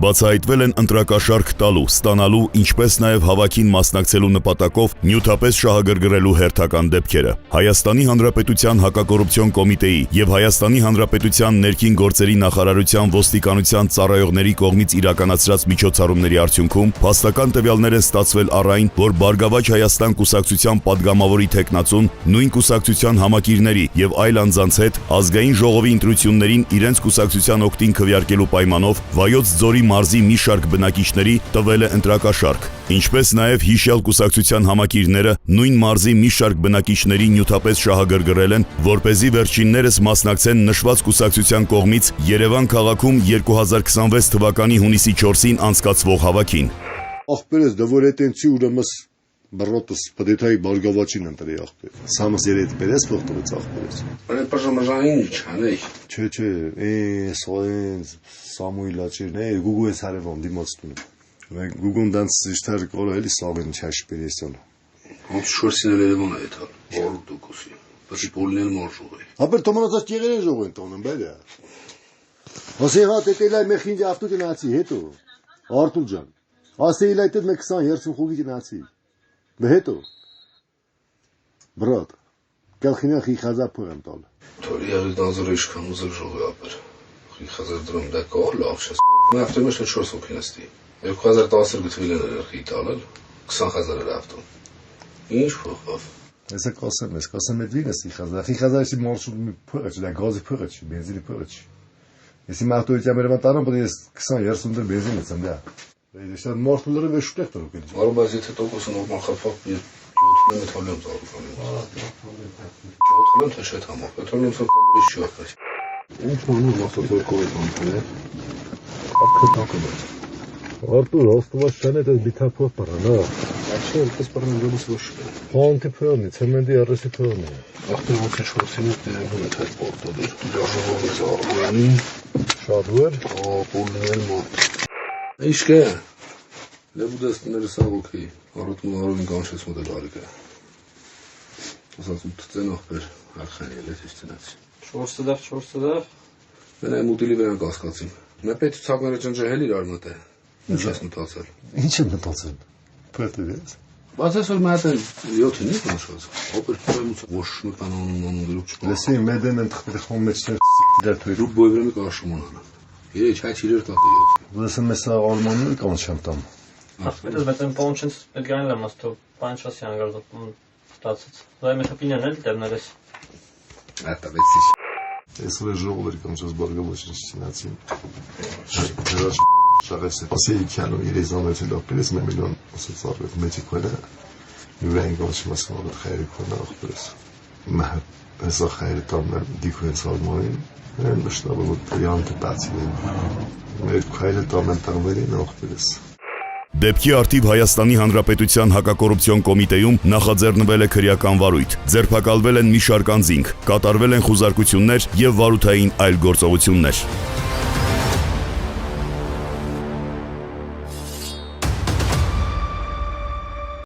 Բացահայտվել են ընտրակաշարք տալու, ստանալու, ինչպես նաև հավաքին մասնակցելու նպատակով նյութապես շահագրգռելու հերթական դեպքերը։ Հայաստանի Հանրապետության հակակոռուպցիոն կոմիտեի եւ Հայաստանի Հանրապետության ներքին գործերի նախարարության ոստիկանության ծառայողների կողմից իրականացրած միջոցառումների արդյունքում փաստական տվյալներ են ստացվել առ այն, որ Բարգավաճ Հայաստան կուսակցության падգամավորի թեկնածուն նույն կուսակցության համակիրների եւ այլ անձանց հետ ազգային ժողովի ընտրություններին իրենց կուսակցության օգտին քվեարկելու պայմանով Վայոց ձորի մարզի մի շարք բնակիչների տվել է ընտրակաշարք, ինչպես նաև հիշյալ կուսակցության համակիրները նույն մարզի մի շարք բնակիչների նյութապես շահագրգռել են, որպեսզի վերջիններս մասնակցեն նշված կուսակցության կողմից Երևան քաղաքում 2026 թվականի հունիսի 4-ին անցկացվող հավաքին։ Ախպերս դվոր էտենցի ուրեմս բրոտս պդետայի բարգավաճին ընտրի ախպեր։ Սամս երետ բերես փոխտվեց ախպերս։ Բայց պաշամաժային չանեի։ Չէ, սոյենց Սամուիլ աչիրն է, Գուգուես հարևան դիմացտուն։ Մենք Գուգուն դանց իստար կորը էլի սավեն չաշ պերեսյալ։ Ոնց շորսին Երևան է դա, 100%։ Բայց բոլին էլ մարժուղ է։ Հապեր թոմանացած եղերեն ժողեն տոնն բերե։ Հոսեհա տետելայ մեխինջ ավտու տնացի հետո։ Արտուր ջան։ Ասեիլայ տետ մեկ 20 խուգի տնացի։ Հետո Брат, կալխինա խիխազա փորեմ տալ։ Թորի ալի դազորը իշքան ուզել ժողի ապեր։ Խիխազար դրում դա կար լավ շես։ Մը ավտոմեշ 4 հոգինստի։ 2010 գտվիլն էր խիտալել 20000 էր ավտոմ։ Ինչ փոխավ։ Հեսա կասեմ, այդ վինես խիխազարի մարշրուտ փորը, դա գազի փորը, բենզինի փորը։ Если мы автоյի մերվան տարան, բայց ես 20-30 դր բենզին եմ դա։ Ես այդ մարշրուտները վեշ շտեղ դրուկ։ Արու բայց եթե տոկոսը նորմալ խփավ, 7-ն է թալեմ ծառայում։ 7-ն թե շետ համա, պետրոլում սոկալի չի ապրես։ Ինչ անում մասով կողի կանցել է։ Ակը տակը։ Արտուր, ոստված շանը դա բիթափով պարանա։ Աչի այնպես պարան դուրս ոչ։ Փոնտի փոնի, ցեմենտի արսի փոնի։ Ախտը ոնց է շորսինը դերում է թե պորտոդեր։ Լաժողովի ծառայանի Շատ վեր։ Բոլին էլ մոտ։ Իշկե։ Լեբուդես ներսաղոքի, առուտմու արովին կանշեց մոդել արիկը։ Ասած ուտ ծենող բեր, արխանի էլ էս ծնացի։ 4 դավ։ Մեն այ մուտիլի վերան կասկացիմ։ Մե պետ ցակները ջնջել իրար մոտ է։ Ինչ ես մտածել։ Ինչ եմ մտածել։ Պետք Բայց այսօր մատել 7-ին է կանշած։ Ապեր պրոմուց ոչ նկանոնում գրուկ չկա։ Լսի մեդեն ընթխտի խոմ մեջ դեր թույր։ Դու բոյվրեմի կաշմոնանա։ Երեչ հայ իրեր տատը 7։ Լսեմ մեսա արմանն կանչեմ տամ։ Ասես բետեն պոնչենս Էդգարին լամաստո պանչասի անգարդոպ ստացած։ Դա մի խփինան էլ դեռներես։ Ատա վեցի։ Այսօր ժողովուրդ կանչած բարգավաճին ցինացին։ Դրաշ շարեսը։ Ասեի քանո երեզանոց լոպերես 1 միլիոն ասած արվեց մեջիկոլը։ Յուրային գոչմասն ու խայրի կոնա ախպերս։ Մա հեսա խայրի տամ դիքուենց արմորին։ Մշտաբը դրանք բացին։ Մեր խայրի տամ ընտանվերին ախպերս։ Դեպքի արդիվ Հայաստանի Հանրապետության հակակոռուպցիոն կոմիտեում նախաձեռնվել է քրեական վարույթ, ձերբակալվել են մի շարք անձինք, կատարվել են խուզարկություններ եւ վարութային այլ գործողություններ։